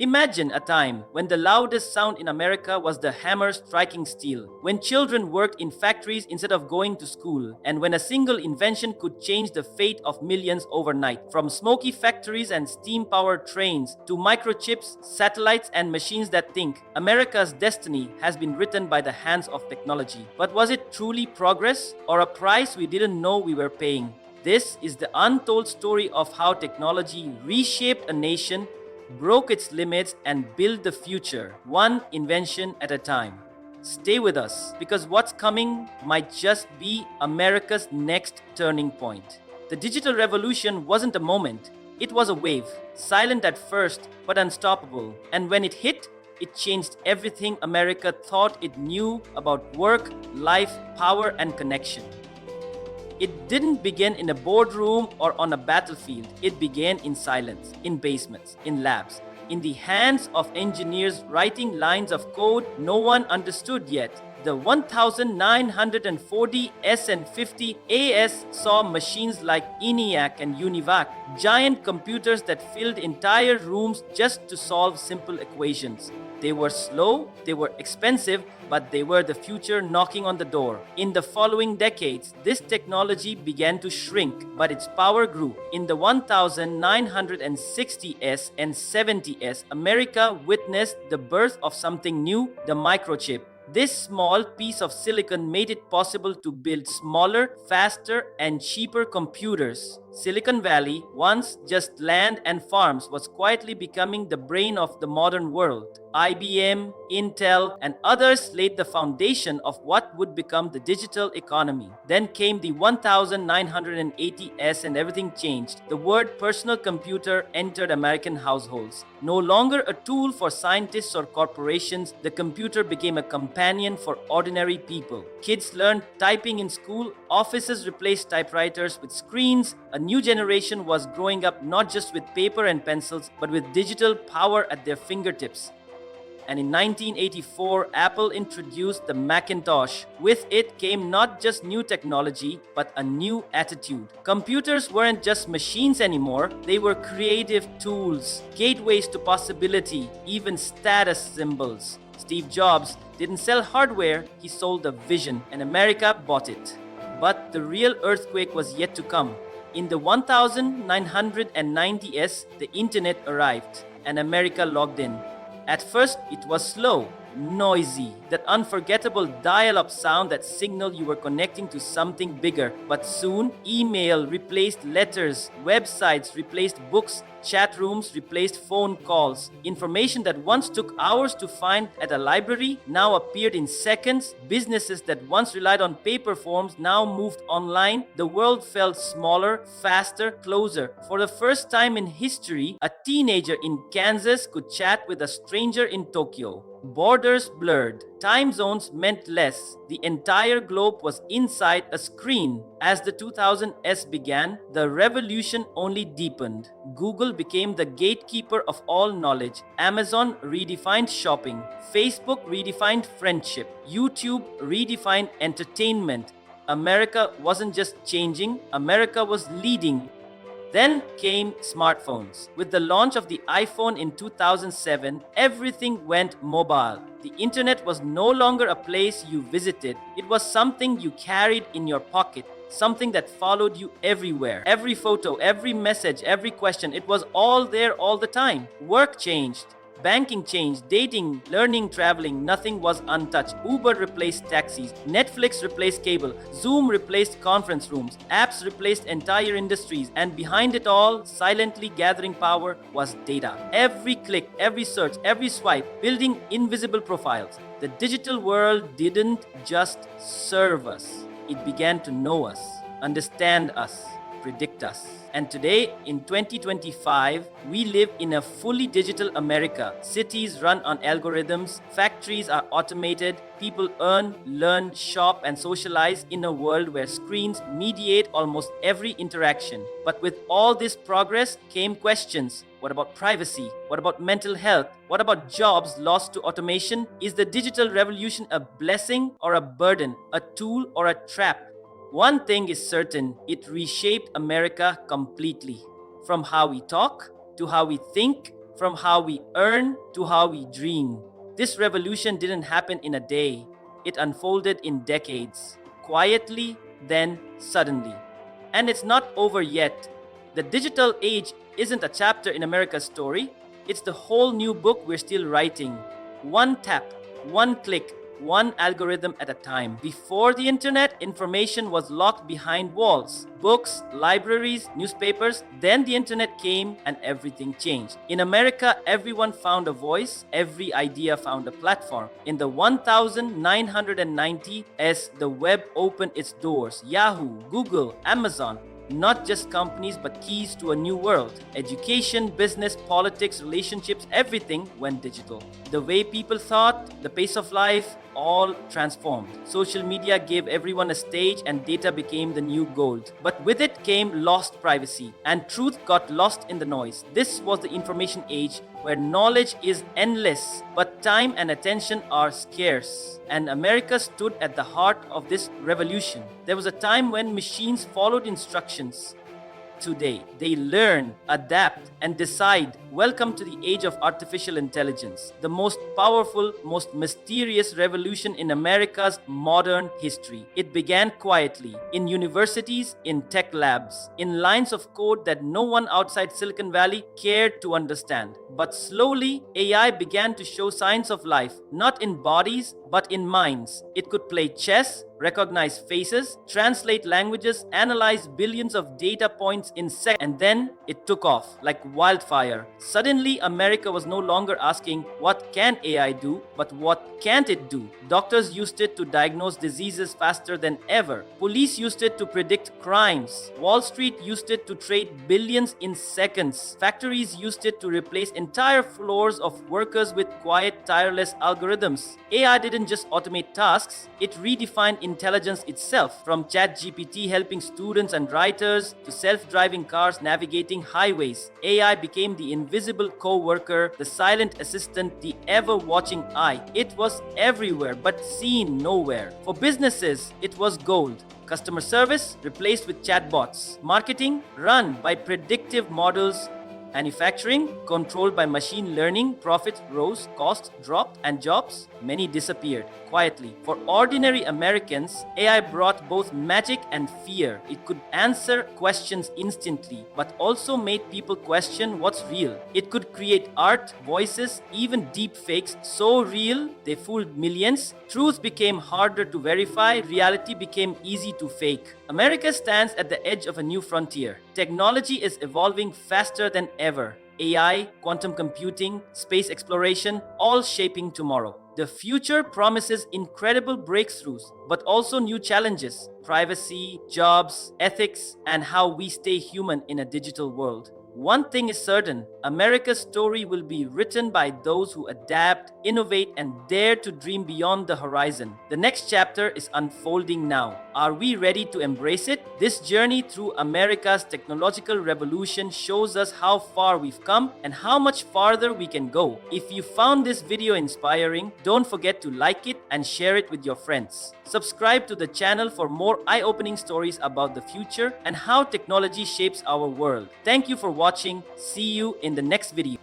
Imagine a time when the loudest sound in America was the hammer striking steel, when children worked in factories instead of going to school, and when a single invention could change the fate of millions overnight. From smoky factories and steam-powered trains to microchips, satellites, and machines that think, America's destiny has been written by the hands of technology. But was it truly progress or a price we didn't know we were paying? This is the untold story of how technology reshaped a nation, broke its limits, and built the future, one invention at a time. Stay with us, because what's coming might just be America's next turning point. The digital revolution wasn't a moment, it was a wave, silent at first but unstoppable. And when it hit, it changed everything America thought it knew about work, life, power, and connection. It didn't begin in a boardroom or on a battlefield. It began in silence, in basements, in labs, in the hands of engineers writing lines of code no one understood yet. The 1940 S and 50 AS saw machines like ENIAC and UNIVAC, giant computers that filled entire rooms just to solve simple equations. They were slow, they were expensive, but they were the future knocking on the door. In the following decades, this technology began to shrink, but its power grew. In the 1960s and 70s, America witnessed the birth of something new, the microchip. This small piece of silicon made it possible to build smaller, faster, and cheaper computers. Silicon Valley, once just land and farms, was quietly becoming the brain of the modern world. IBM, Intel, and others laid the foundation of what would become the digital economy. Then came the 1980s and everything changed. The word personal computer entered American households. No longer a tool for scientists or corporations, the computer became a companion for ordinary people. Kids learned typing in school, offices replaced typewriters with screens. A new generation was growing up not just with paper and pencils, but with digital power at their fingertips. And in 1984, Apple introduced the Macintosh. With it came not just new technology, but a new attitude. Computers weren't just machines anymore, they were creative tools, gateways to possibility, even status symbols. Steve Jobs didn't sell hardware, he sold a vision, and America bought it. But the real earthquake was yet to come. In the 1990s, the internet arrived, and America logged in. At first, it was slow, noisy, that unforgettable dial-up sound that signaled you were connecting to something bigger. But soon, email replaced letters, websites replaced books, chat rooms replaced phone calls. Information that once took hours to find at a library now appeared in seconds. Businesses that once relied on paper forms now moved online. The world felt smaller, faster, closer. For the first time in history, a teenager in Kansas could chat with a stranger in Tokyo. Borders blurred. Time zones meant less. The entire globe was inside a screen. As the 2000s began, the revolution only deepened. Google became the gatekeeper of all knowledge. Amazon redefined shopping. Facebook redefined friendship. YouTube redefined entertainment. America wasn't just changing, America was leading. Then came smartphones. With the launch of the iPhone in 2007, everything went mobile. The internet was no longer a place you visited. It was something you carried in your pocket, something that followed you everywhere. Every photo, every message, every question, it was all there all the time. Work changed. Banking changed, dating, learning, traveling, nothing was untouched. Uber replaced taxis, Netflix replaced cable, Zoom replaced conference rooms, apps replaced entire industries, and behind it all, silently gathering power, was data. Every click, every search, every swipe, building invisible profiles. The digital world didn't just serve us, it began to know us, understand us, predict us. And today, in 2025, we live in a fully digital America. Cities run on algorithms, factories are automated, people earn, learn, shop, and socialize in a world where screens mediate almost every interaction. But with all this progress came questions. What about privacy? What about mental health? What about jobs lost to automation? Is the digital revolution a blessing or a burden, a tool or a trap? One thing is certain, it reshaped America completely. From how we talk, to how we think, from how we earn to how we dream. This revolution didn't happen in a day, it unfolded in decades, quietly, then suddenly. And it's not over yet. The digital age isn't a chapter in America's story, it's the whole new book we're still writing. One tap, one click, one algorithm at a time. Before the internet, information was locked behind walls. Books, libraries, newspapers. Then the internet came and everything changed. In America, everyone found a voice, every idea found a platform. In the 1990, as the web opened its doors, Yahoo, Google, Amazon, not just companies but keys to a new world. Education, business, politics, relationships, everything went digital. The way people thought, the pace of life, all transformed. Social media gave everyone a stage and data became the new gold. But with it came lost privacy and truth got lost in the noise. This was the information age where knowledge is endless, but time and attention are scarce. And America stood at the heart of this revolution. There was a time when machines followed instructions. Today, they learn, adapt, and decide. Welcome to the age of artificial intelligence, the most powerful, most mysterious revolution in America's modern history. It began quietly, in universities, in tech labs, in lines of code that no one outside Silicon Valley cared to understand. But slowly, AI began to show signs of life, not in bodies, but in minds. It could play chess, recognize faces, translate languages, analyze billions of data points in seconds, and then it took off like wildfire. Suddenly, America was no longer asking, what can AI do, but what can't it do? Doctors used it to diagnose diseases faster than ever. Police used it to predict crimes. Wall Street used it to trade billions in seconds. Factories used it to replace entire floors of workers with quiet, tireless algorithms. AI didn't just automate tasks, it redefined intelligence itself. From ChatGPT helping students and writers to self-driving cars navigating highways, AI became the invisible co-worker, the silent assistant, the ever-watching eye. It was everywhere but seen nowhere. For businesses, it was gold. Customer service replaced with chatbots. Marketing run by predictive models. Manufacturing, controlled by machine learning, profits rose, costs dropped, and jobs, many disappeared quietly. For ordinary Americans, AI brought both magic and fear. It could answer questions instantly, but also made people question what's real. It could create art, voices, even deep fakes so real they fooled millions. Truth became harder to verify, reality became easy to fake. America stands at the edge of a new frontier. Technology is evolving faster than ever. AI, quantum computing, space exploration, all shaping tomorrow. The future promises incredible breakthroughs, but also new challenges: privacy, jobs, ethics, and how we stay human in a digital world. One thing is certain: America's story will be written by those who adapt, innovate, and dare to dream beyond the horizon. The next chapter is unfolding now. Are we ready to embrace it? This journey through America's technological revolution shows us how far we've come and how much farther we can go. If you found this video inspiring, don't forget to like it and share it with your friends. Subscribe to the channel for more eye-opening stories about the future and how technology shapes our world. Thank you for watching. See you in the next video.